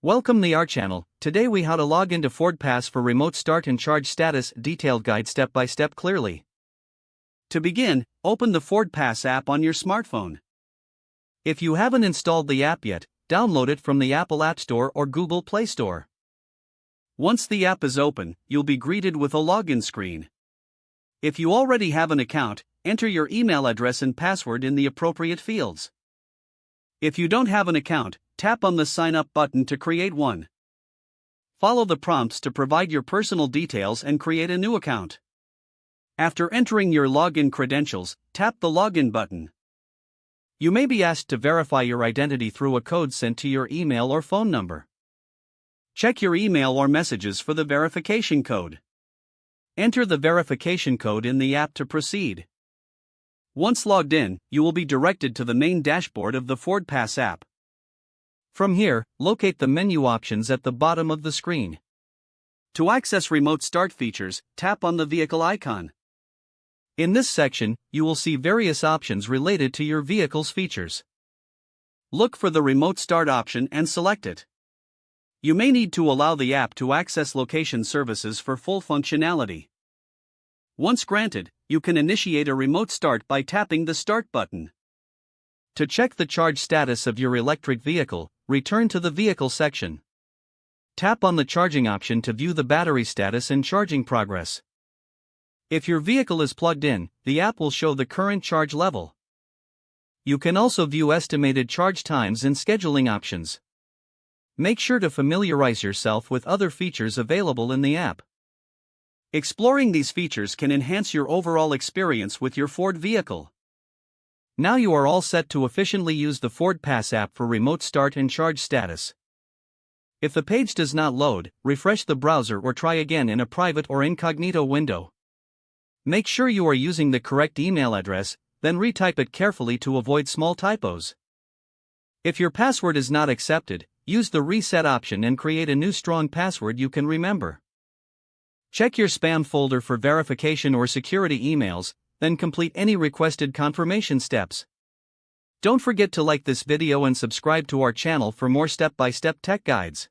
Welcome to our channel. Today we how to log into FordPass for remote start and charge status detailed guide step by step clearly. To begin, open the FordPass app on your smartphone. If you haven't installed the app yet, download it from the Apple App Store or Google Play Store. Once the app is open, you'll be greeted with a login screen. If you already have an account, enter your email address and password in the appropriate fields. If you don't have an account, tap on the Sign Up button to create one. Follow the prompts to provide your personal details and create a new account. After entering your login credentials, tap the Login button. You may be asked to verify your identity through a code sent to your email or phone number. Check your email or messages for the verification code. Enter the verification code in the app to proceed. Once logged in, you will be directed to the main dashboard of the FordPass app. From here, locate the menu options at the bottom of the screen. To access remote start features, tap on the vehicle icon. In this section, you will see various options related to your vehicle's features. Look for the remote start option and select it. You may need to allow the app to access location services for full functionality. Once granted, you can initiate a remote start by tapping the Start button. To check the charge status of your electric vehicle, return to the Vehicle section. Tap on the charging option to view the battery status and charging progress. If your vehicle is plugged in, the app will show the current charge level. You can also view estimated charge times and scheduling options. Make sure to familiarize yourself with other features available in the app. Exploring these features can enhance your overall experience with your Ford vehicle. Now you are all set to efficiently use the FordPass app for remote start and charge status. If the page does not load, refresh the browser or try again in a private or incognito window. Make sure you are using the correct email address, then retype it carefully to avoid small typos. If your password is not accepted, use the reset option and create a new strong password you can remember. Check your spam folder for verification or security emails, then complete any requested confirmation steps. Don't forget to like this video and subscribe to our channel for more step-by-step tech guides.